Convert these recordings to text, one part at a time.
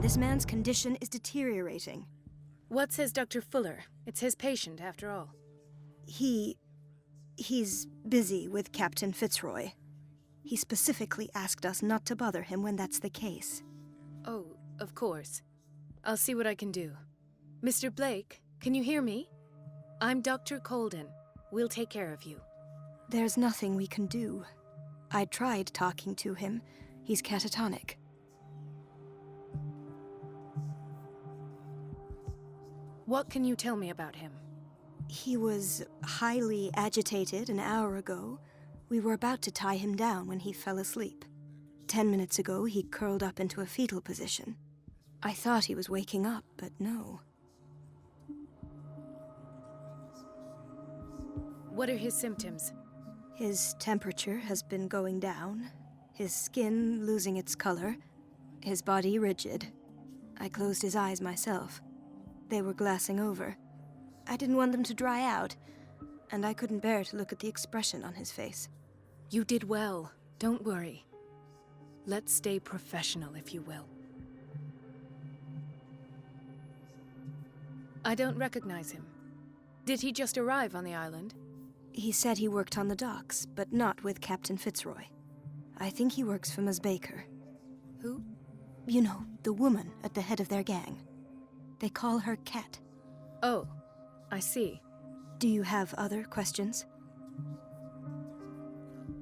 This man's condition is deteriorating. What says Dr. Fuller? It's his patient, after all. He's busy with Captain Fitzroy. He specifically asked us not to bother him when that's the case. Oh, of course. I'll see what I can do. Mr. Blake, can you hear me? I'm Dr. Colden. We'll take care of you. There's nothing we can do. I tried talking to him. He's catatonic. What can you tell me about him? He was highly agitated an hour ago. We were about to tie him down when he fell asleep. 10 minutes ago, he curled up into a fetal position. I thought he was waking up, but no. What are his symptoms? His temperature has been going down, his skin losing its color, his body rigid. I closed his eyes myself. They were glassing over. I didn't want them to dry out, and I couldn't bear to look at the expression on his face. You did well. Don't worry. Let's stay professional, if you will. I don't recognize him. Did he just arrive on the island? He said he worked on the docks, but not with Captain Fitzroy. I think he works for Ms. Baker. Who? You know, the woman at the head of their gang. They call her Cat. Oh, I see. Do you have other questions?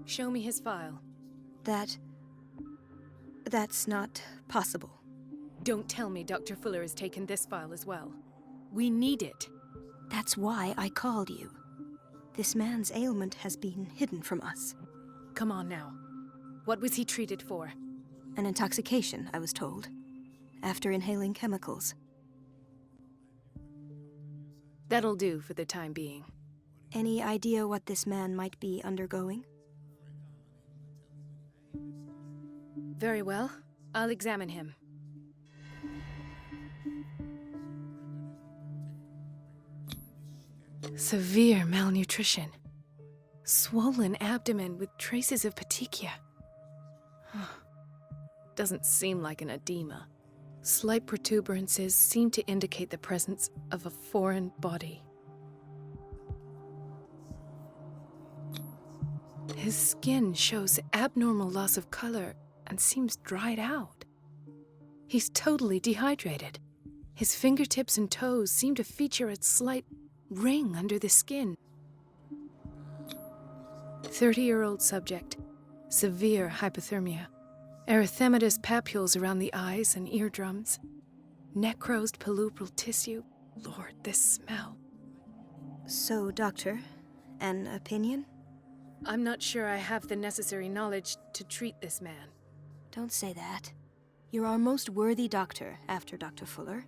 Show me his file. That's not possible. Don't tell me Dr. Fuller has taken this file as well. We need it. That's why I called you. This man's ailment has been hidden from us. Come on now. What was he treated for? An intoxication, I was told. After inhaling chemicals. That'll do for the time being. Any idea what this man might be undergoing? Very well. I'll examine him. Severe malnutrition. Swollen abdomen with traces of petechia. Doesn't seem like an edema. Slight protuberances seem to indicate the presence of a foreign body. His skin shows abnormal loss of color and seems dried out. He's totally dehydrated. His fingertips and toes seem to feature a slight ring under the skin. 30-year-old subject. Severe hypothermia. Erythematous papules around the eyes and eardrums. Necrosed palpebral tissue. Lord, this smell. So, doctor, an opinion? I'm not sure I have the necessary knowledge to treat this man. Don't say that. You're our most worthy doctor after Dr. Fuller.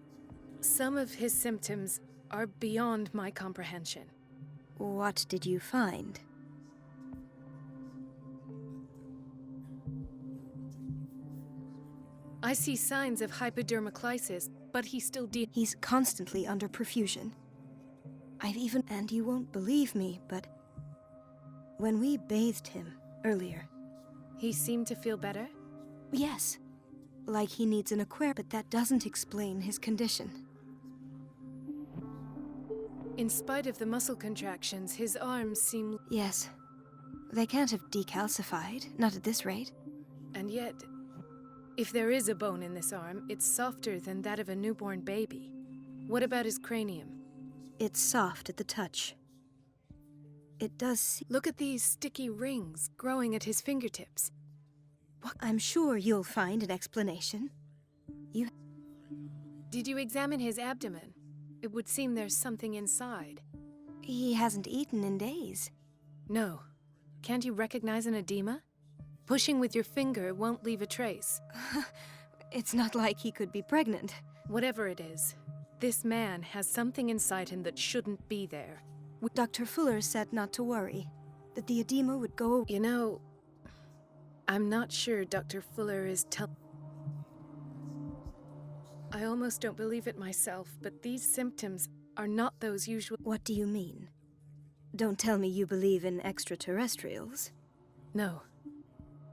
Some of his symptoms are beyond my comprehension. What did you find? I see signs of hypodermoclysis, but he's still He's constantly under perfusion. And you won't believe me, but when we bathed him earlier... He seemed to feel better? Yes. Like he needs an aquarium, but that doesn't explain his condition. In spite of the muscle contractions, his arms seem... Yes. They can't have decalcified, not at this rate. And yet, if there is a bone in this arm, it's softer than that of a newborn baby. What about his cranium? It's soft at the touch. It does... Look at these sticky rings growing at his fingertips. What? I'm sure you'll find an explanation. Did you examine his abdomen? It would seem there's something inside. He hasn't eaten in days. No. Can't you recognize an edema? Pushing with your finger won't leave a trace. It's not like he could be pregnant. Whatever it is, this man has something inside him that shouldn't be there. Dr. Fuller said not to worry, that the edema would go away. You know, I'm not sure Dr. Fuller is I almost don't believe it myself, but these symptoms are not those usual... What do you mean? Don't tell me you believe in extraterrestrials. No.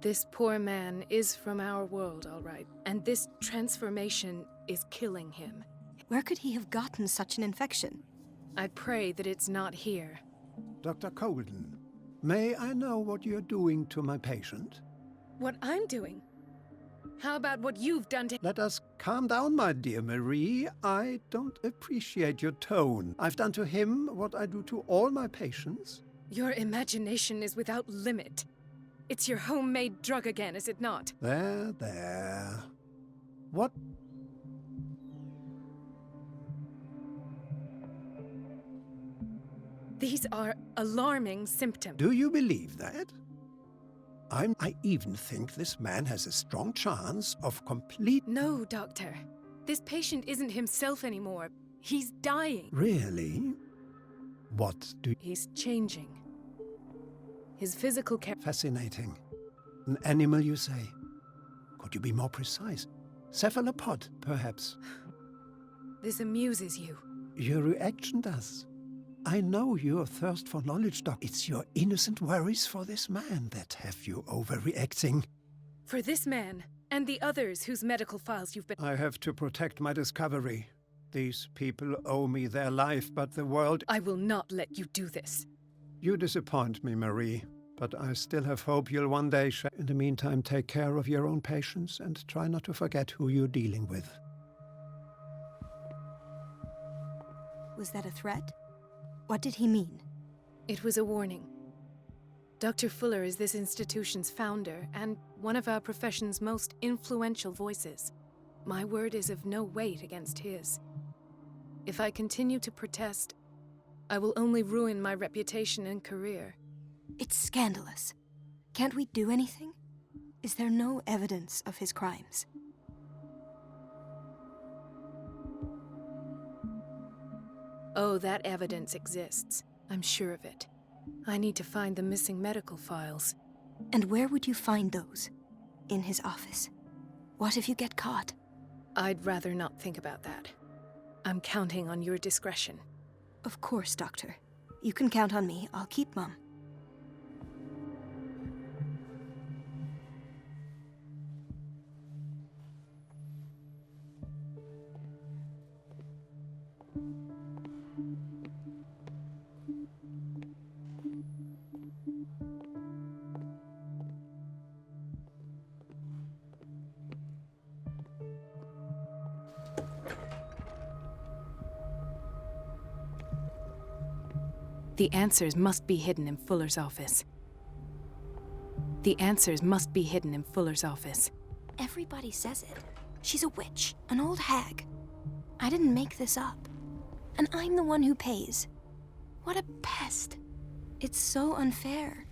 This poor man is from our world, all right. And this transformation is killing him. Where could he have gotten such an infection? I pray that it's not here. Dr. Colden, may I know what you're doing to my patient? What I'm doing? How about what you've done to... Let us calm down, my dear Marie. I don't appreciate your tone. I've done to him what I do to all my patients. Your imagination is without limit. It's your homemade drug again, is it not? There. What? These are alarming symptoms. Do you believe that? I even think this man has a strong chance of complete... No, Doctor. This patient isn't himself anymore. He's dying. Really? What do... He's changing. His physical Fascinating. An animal, you say? Could you be more precise? Cephalopod, perhaps? This amuses you. Your reaction does. I know your thirst for knowledge, Doc. It's your innocent worries for this man that have you overreacting. For this man, and the others whose medical files you've been... I have to protect my discovery. These people owe me their life, but the world... I will not let you do this. You disappoint me, Marie, but I still have hope you'll one day share. In the meantime, take care of your own patients and try not to forget who you're dealing with. Was that a threat? What did he mean? It was a warning. Dr. Fuller is this institution's founder and one of our profession's most influential voices. My word is of no weight against his. If I continue to protest, I will only ruin my reputation and career. It's scandalous. Can't we do anything? Is there no evidence of his crimes? Oh, that evidence exists. I'm sure of it. I need to find the missing medical files. And where would you find those? In his office? What if you get caught? I'd rather not think about that. I'm counting on your discretion. Of course, Doctor. You can count on me. I'll keep mum. The answers must be hidden in Fuller's office. The answers must be hidden in Fuller's office. Everybody says it. She's a witch, an old hag. I didn't make this up. And I'm the one who pays. What a pest. It's so unfair.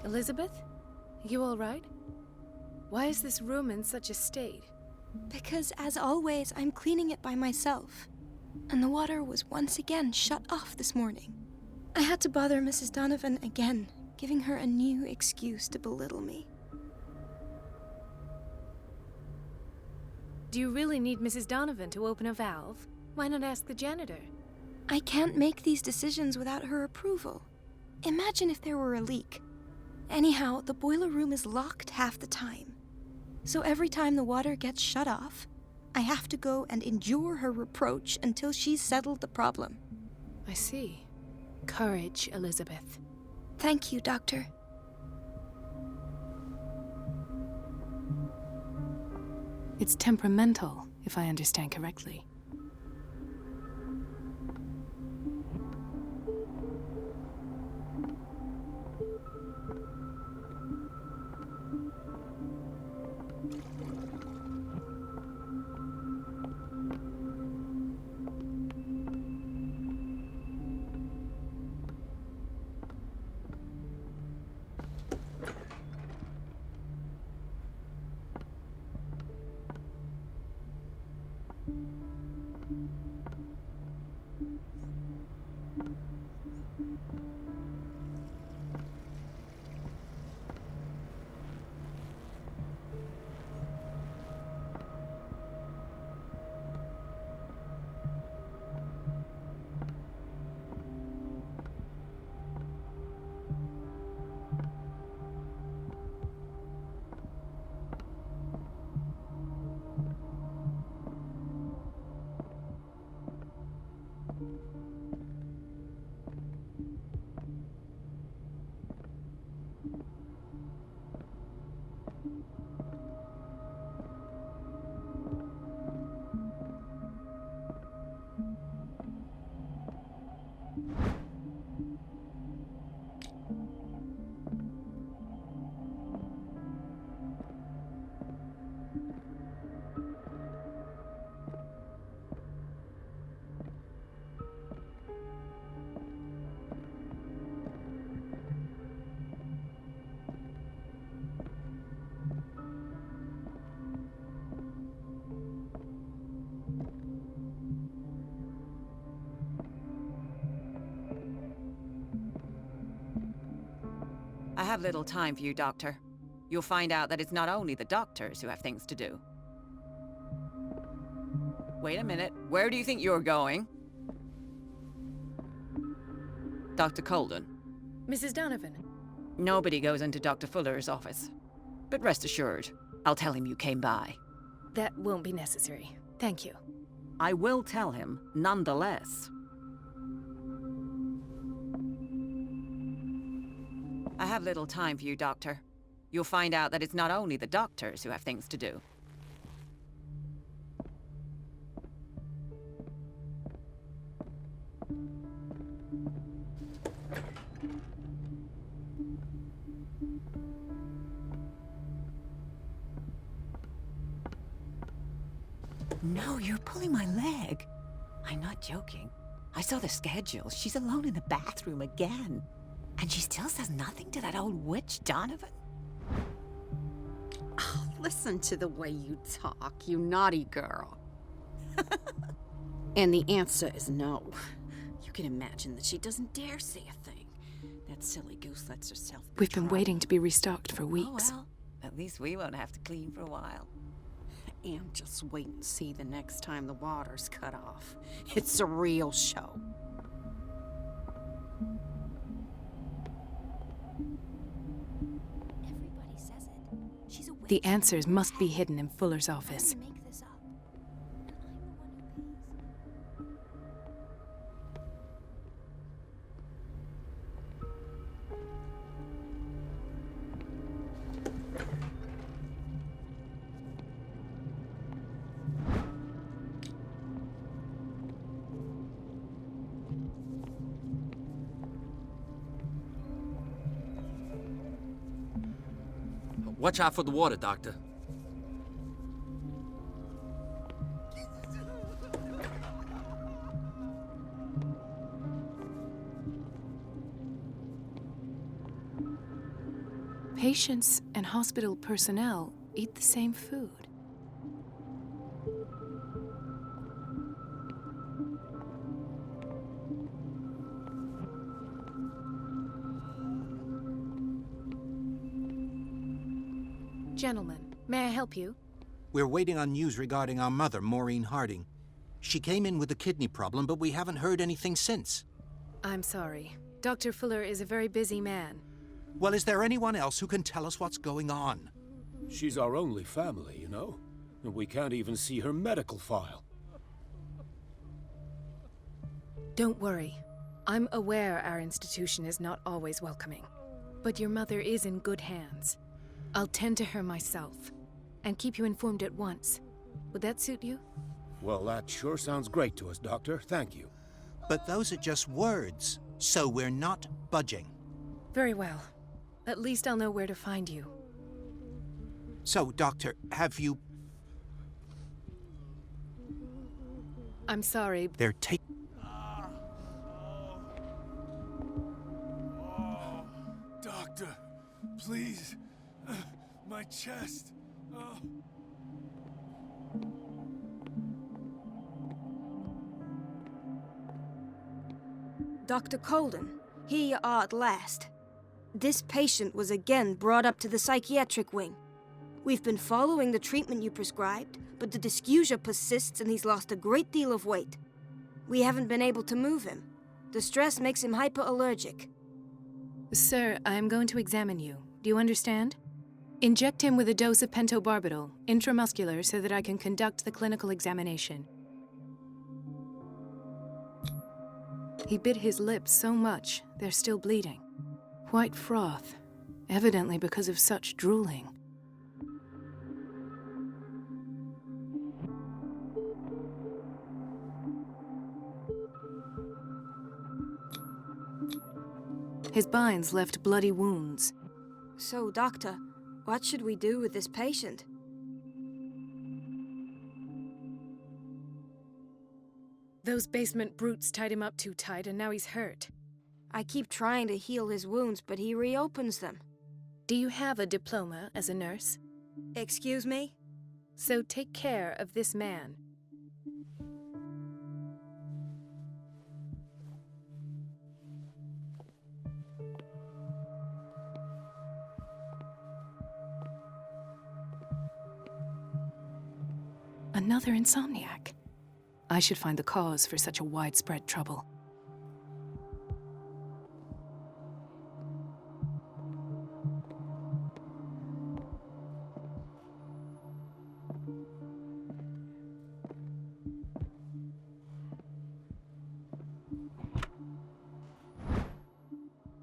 Elizabeth? You all right? Why is this room in such a state? Because, as always, I'm cleaning it by myself. And the water was once again shut off this morning. I had to bother Mrs. Donovan again, giving her a new excuse to belittle me. Do you really need Mrs. Donovan to open a valve? Why not ask the janitor? I can't make these decisions without her approval. Imagine if there were a leak. Anyhow, the boiler room is locked half the time. So every time the water gets shut off, I have to go and endure her reproach until she's settled the problem. I see. Courage, Elizabeth. Thank you, Doctor. It's temperamental, if I understand correctly. have little time for you, Doctor. You'll find out that it's not only the doctors who have things to do. Wait a minute. Where do you think you're going? Dr. Colden. Mrs. Donovan. Nobody goes into Dr. Fuller's office. But rest assured, I'll tell him you came by. That won't be necessary. Thank you. I will tell him, nonetheless. I have little time for you, Doctor. You'll find out that it's not only the doctors who have things to do. No, you're pulling my leg. I'm not joking. I saw the schedule. She's alone in the bathroom again. And she still says nothing to that old witch, Donovan? Oh, listen to the way you talk, you naughty girl. And the answer is no. You can imagine that she doesn't dare say a thing. That silly goose lets herself be We've been waiting to be restocked for weeks. Oh, well, at least we won't have to clean for a while. And just wait and see the next time the water's cut off. It's a real show. Everybody says it. She's a witch. The answers must be hidden in Fuller's office. Make this up. And I'm the one who pays. Watch out for the water, Doctor. Patients and hospital personnel eat the same food. Gentlemen, may I help you? We're waiting on news regarding our mother, Maureen Harding. She came in with a kidney problem, but we haven't heard anything since. I'm sorry. Dr. Fuller is a very busy man. Well, is there anyone else who can tell us what's going on? She's our only family, you know? And we can't even see her medical file. Don't worry. I'm aware our institution is not always welcoming. But your mother is in good hands. I'll tend to her myself, and keep you informed at once. Would that suit you? Well, that sure sounds great to us, Doctor. Thank you. But those are just words, so we're not budging. Very well. At least I'll know where to find you. So, Doctor, have you... I'm sorry. They're taking... Doctor, please. My chest. Dr. Colden, here you are at last. This patient was again brought up to the psychiatric wing. We've been following the treatment you prescribed, but the dysgeusia persists and he's lost a great deal of weight. We haven't been able to move him. The stress makes him hyperallergic. Sir, I'm going to examine you. Do you understand? Inject him with a dose of pentobarbital, intramuscular, so that I can conduct the clinical examination. He bit his lips so much, they're still bleeding. White froth, evidently because of such drooling. His binds left bloody wounds. So, Doctor, what should we do with this patient? Those basement brutes tied him up too tight, and now he's hurt. I keep trying to heal his wounds, but he reopens them. Do you have a diploma as a nurse? Excuse me? So take care of this man. Another insomniac. I should find the cause for such a widespread trouble.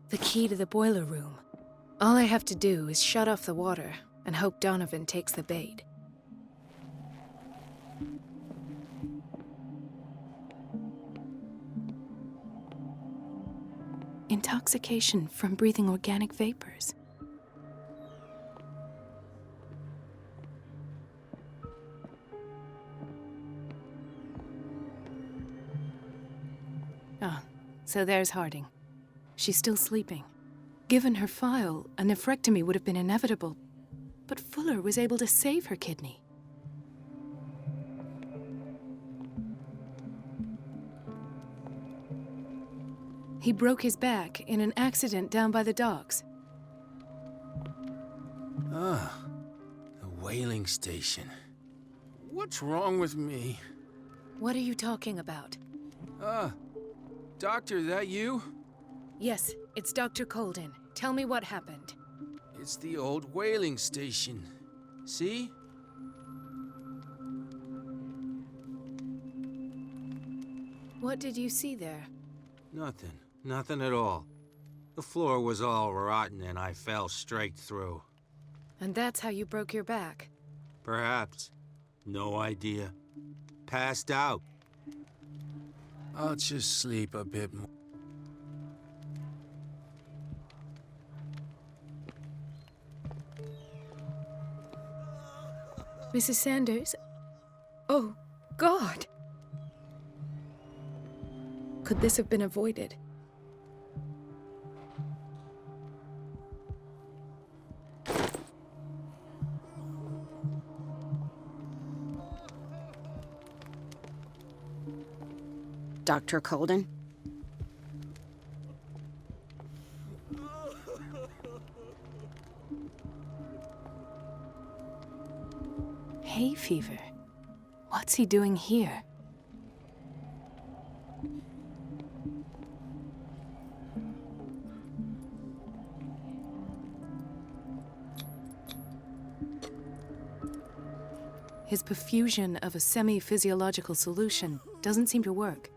The key to the boiler room. All I have to do is shut off the water and hope Donovan takes the bait. Intoxication from breathing organic vapors. Ah, so there's Harding. She's still sleeping. Given her file, a nephrectomy would have been inevitable, but Fuller was able to save her kidney. He broke his back in an accident down by the docks. Ah, the whaling station. What's wrong with me? What are you talking about? Doctor, that you? Yes, it's Dr. Colden. Tell me what happened. It's the old whaling station. See? What did you see there? Nothing. Nothing at all. The floor was all rotten and I fell straight through. And that's how you broke your back? Perhaps. No idea. Passed out. I'll just sleep a bit more. Mrs. Sanders? Oh, God! Could this have been avoided? Dr. Colden? Hay fever. What's he doing here? His perfusion of a semi-physiological solution doesn't seem to work.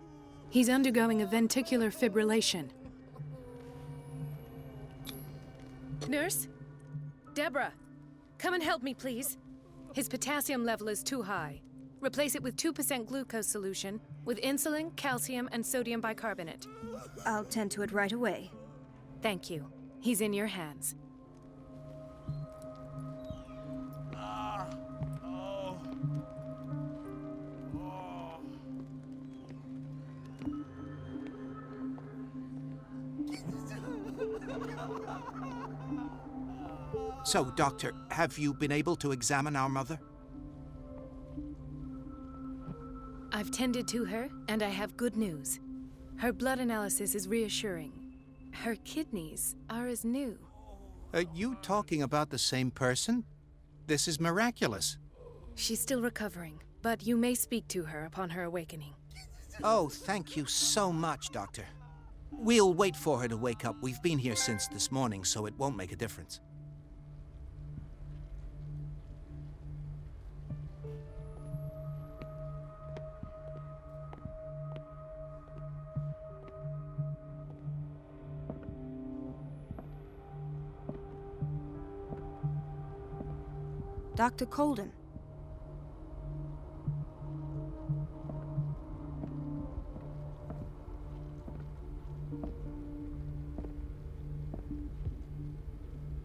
He's undergoing a ventricular fibrillation. Nurse? Deborah, come and help me, please. His potassium level is too high. Replace it with 2% glucose solution with insulin, calcium, and sodium bicarbonate. I'll tend to it right away. Thank you. He's in your hands. So, Doctor, have you been able to examine our mother? I've tended to her, and I have good news. Her blood analysis is reassuring. Her kidneys are as new. Are you talking about the same person? This is miraculous. She's still recovering, but you may speak to her upon her awakening. Oh, thank you so much, Doctor. We'll wait for her to wake up. We've been here since this morning, so it won't make a difference. Dr. Colden.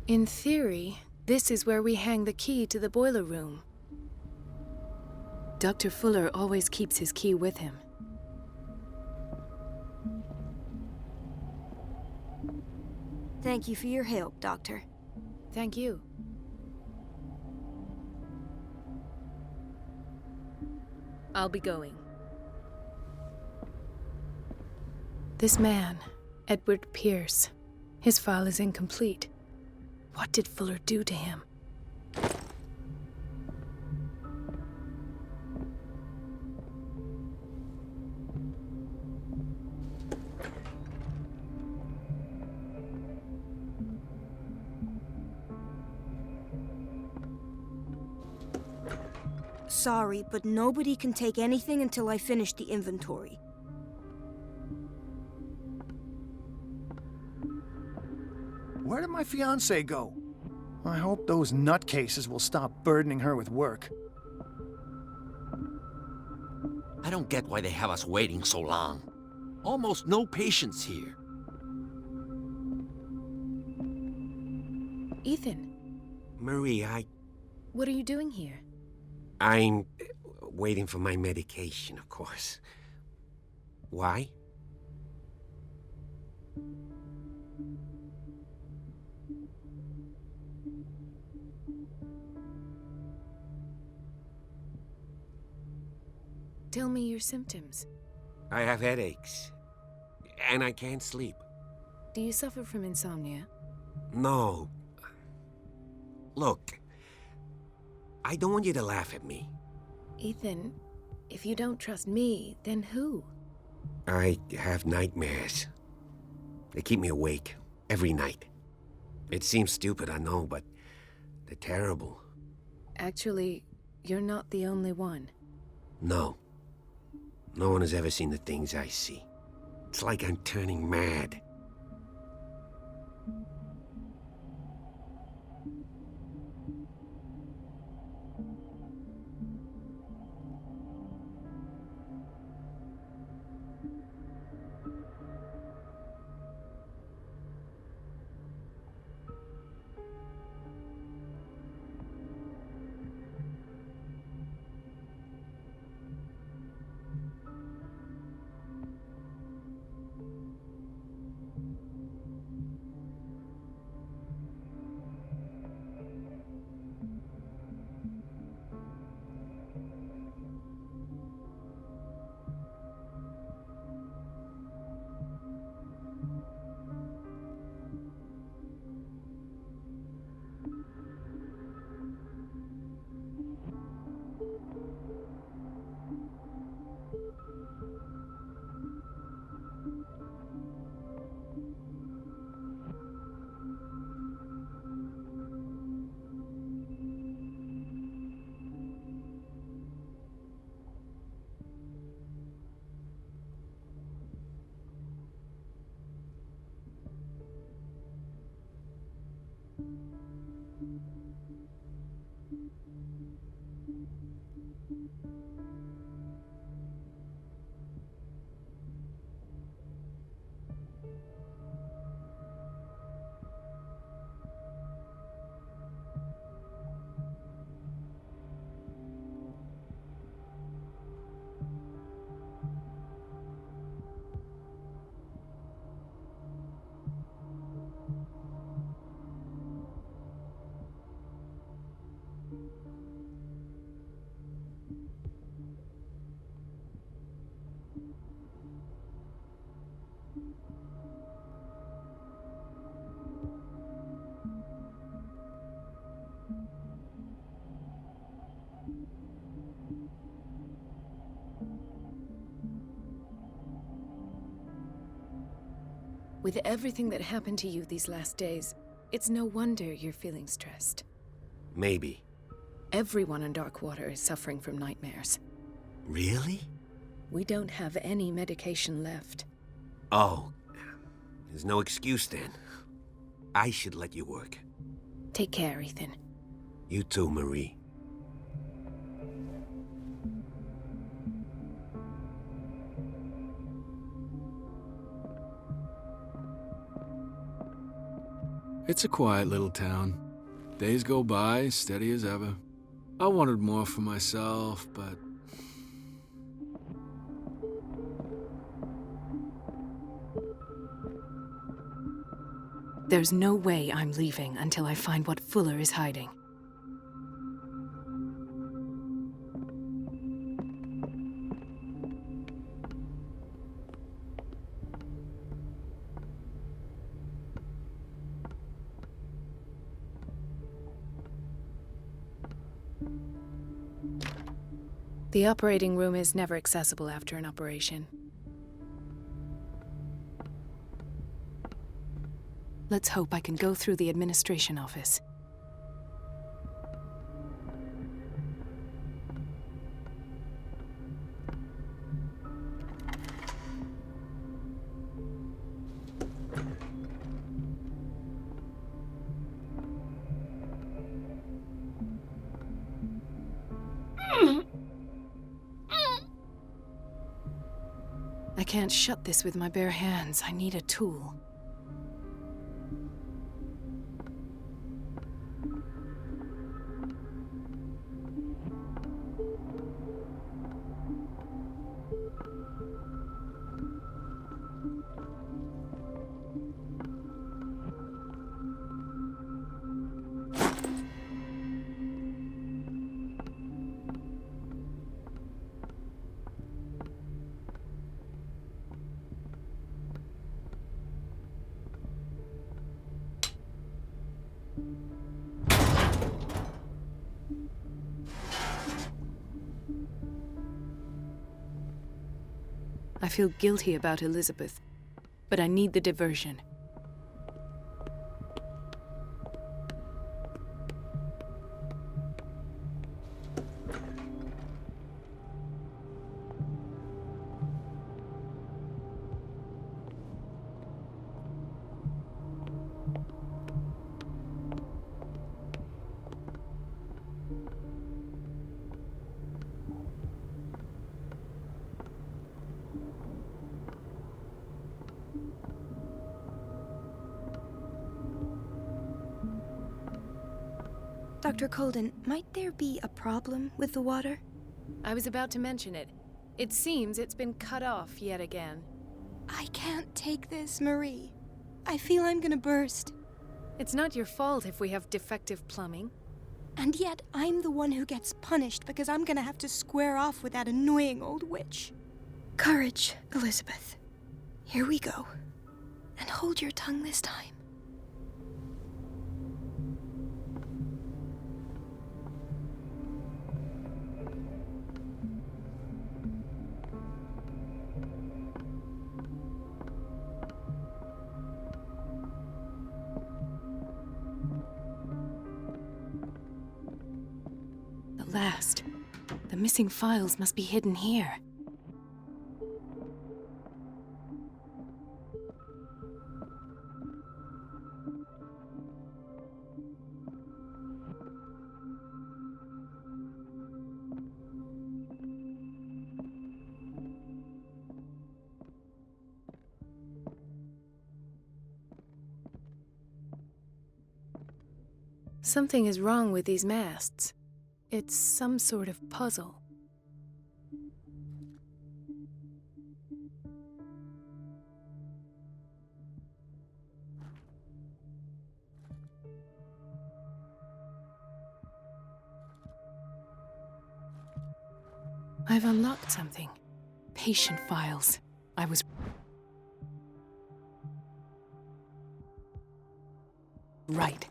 In theory, this is where we hang the key to the boiler room. Dr. Fuller always keeps his key with him. Thank you for your help, Doctor. Thank you. I'll be going. This man, Edward Pierce, his file is incomplete. What did Fuller do to him? Sorry, but nobody can take anything until I finish the inventory. Where did my fiancée go? I hope those nutcases will stop burdening her with work. I don't get why they have us waiting so long. Almost no patience here. Ethan, Marie, what are you doing here? I'm waiting for my medication, of course. Why? Tell me your symptoms. I have headaches, and I can't sleep. Do you suffer from insomnia? No. Look, I don't want you to laugh at me. Ethan, if you don't trust me, then who? I have nightmares. They keep me awake every night. It seems stupid, I know, but they're terrible. Actually, you're not the only one. No. No one has ever seen the things I see. It's like I'm turning mad. With everything that happened to you these last days, it's no wonder you're feeling stressed. Maybe. Everyone in Darkwater is suffering from nightmares. Really? We don't have any medication left. Oh. There's no excuse then. I should let you work. Take care, Ethan. You too, Marie. It's a quiet little town. Days go by, steady as ever. I wanted more for myself, but... There's no way I'm leaving until I find what Fuller is hiding. The operating room is never accessible after an operation. Let's hope I can go through the administration office. I can't shut this with my bare hands. I need a tool. I feel guilty about Elizabeth, but I need the diversion. Dr. Colden, might there be a problem with the water? I was about to mention it. It seems it's been cut off yet again. I can't take this, Marie. I feel I'm gonna burst. It's not your fault if we have defective plumbing. And yet, I'm the one who gets punished because I'm gonna have to square off with that annoying old witch. Courage, Elizabeth. Here we go. And hold your tongue this time. Last. The missing files must be hidden here. Something is wrong with these masts. It's some sort of puzzle. I've unlocked something. Patient files. I was right.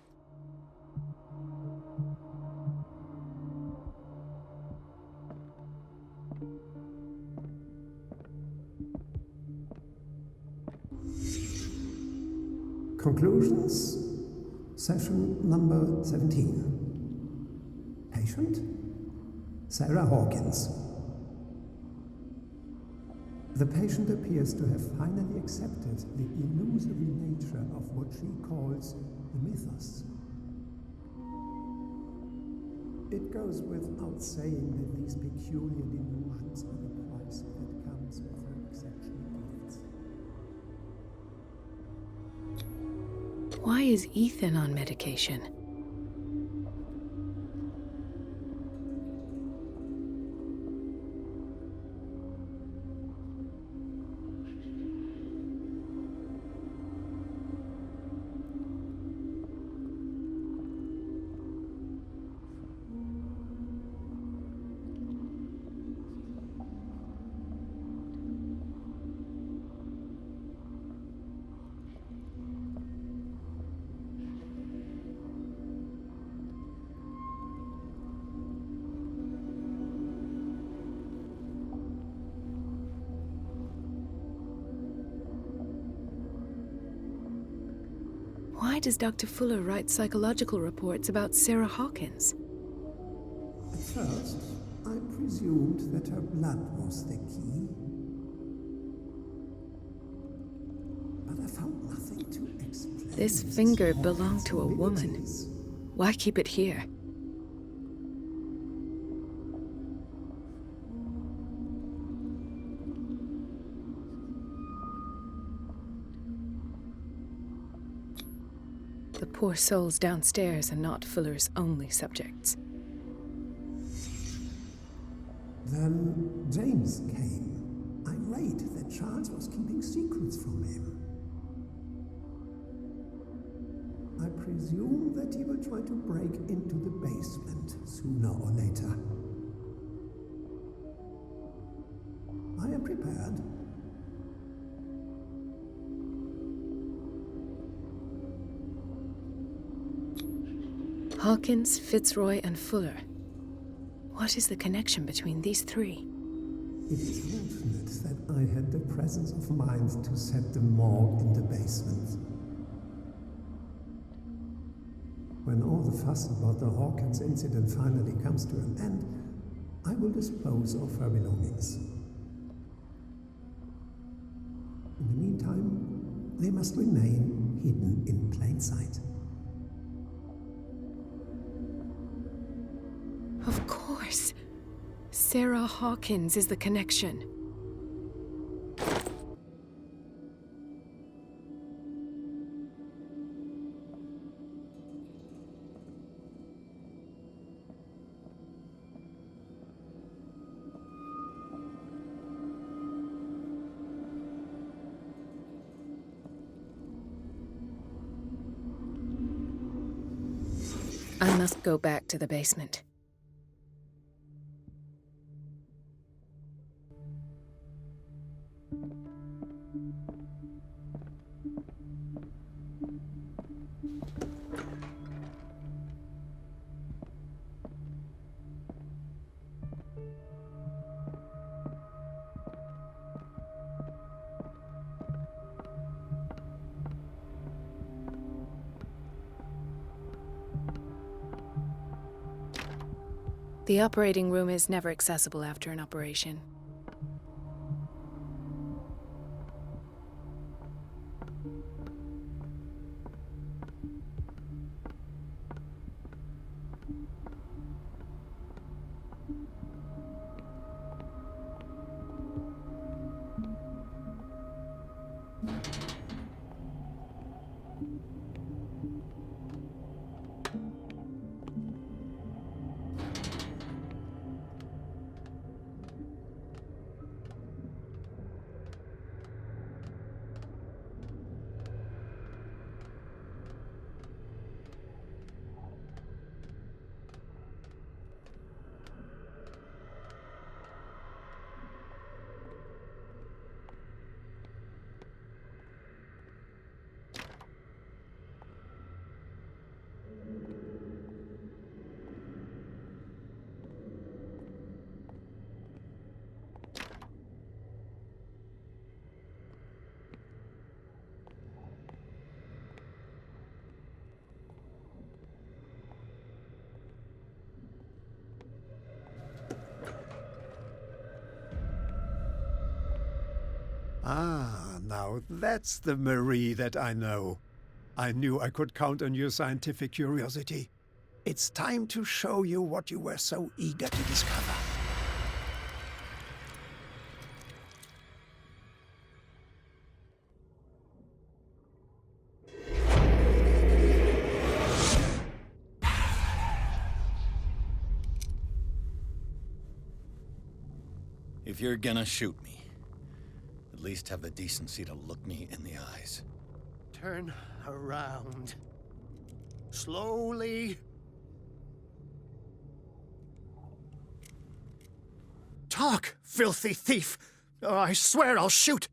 Conclusions, session number 17. Patient, Sarah Hawkins. The patient appears to have finally accepted the illusory nature of what she calls the mythos. It goes without saying that these peculiar delusions are the price that comes with her exceptional gifts. Why is Ethan on medication? Why does Dr. Fuller write psychological reports about Sarah Hawkins? At first, I presumed that her blood was the key. But I found nothing to explain. This finger belonged to a woman. Why keep it here? The poor souls downstairs are not Fuller's only subjects. Then James came, irate that Charles was keeping secrets from him. I presume that he will try to break into the basement sooner or later. I am prepared. Hawkins, Fitzroy, and Fuller. What is the connection between these three? It is fortunate that I had the presence of mind to set the morgue in the basement. When all the fuss about the Hawkins incident finally comes to an end, I will dispose of her belongings. In the meantime, they must remain hidden in plain sight. Of course. Sarah Hawkins is the connection. I must go back to the basement. The operating room is never accessible after an operation. Ah, now that's the Marie that I know. I knew I could count on your scientific curiosity. It's time to show you what you were so eager to discover. If you're gonna shoot me, at least have the decency to look me in the eyes. Turn around. Slowly. Talk, filthy thief! Oh, I swear I'll shoot!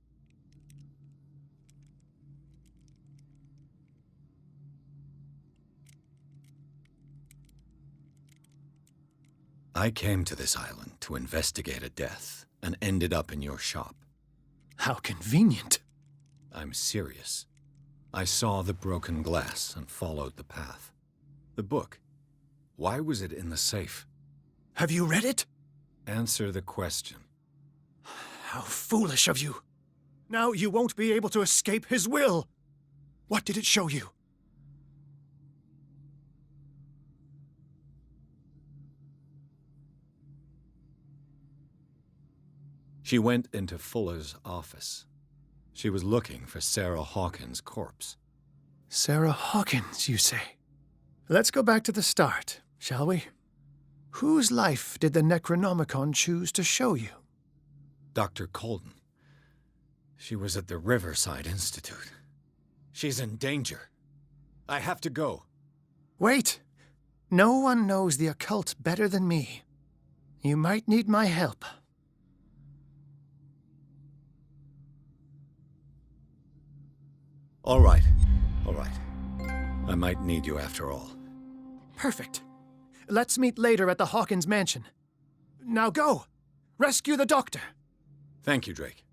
I came to this island to investigate a death, and ended up in your shop. How convenient. I'm serious. I saw the broken glass and followed the path. The book. Why was it in the safe? Have you read it? Answer the question. How foolish of you. Now you won't be able to escape his will. What did it show you? She went into Fuller's office. She was looking for Sarah Hawkins' corpse. Sarah Hawkins, you say? Let's go back to the start, shall we? Whose life did the Necronomicon choose to show you? Dr. Colden. She was at the Riverside Institute. She's in danger. I have to go. Wait! No one knows the occult better than me. You might need my help. All right. All right. I might need you after all. Perfect. Let's meet later at the Hawkins mansion. Now go! Rescue the doctor! Thank you, Drake.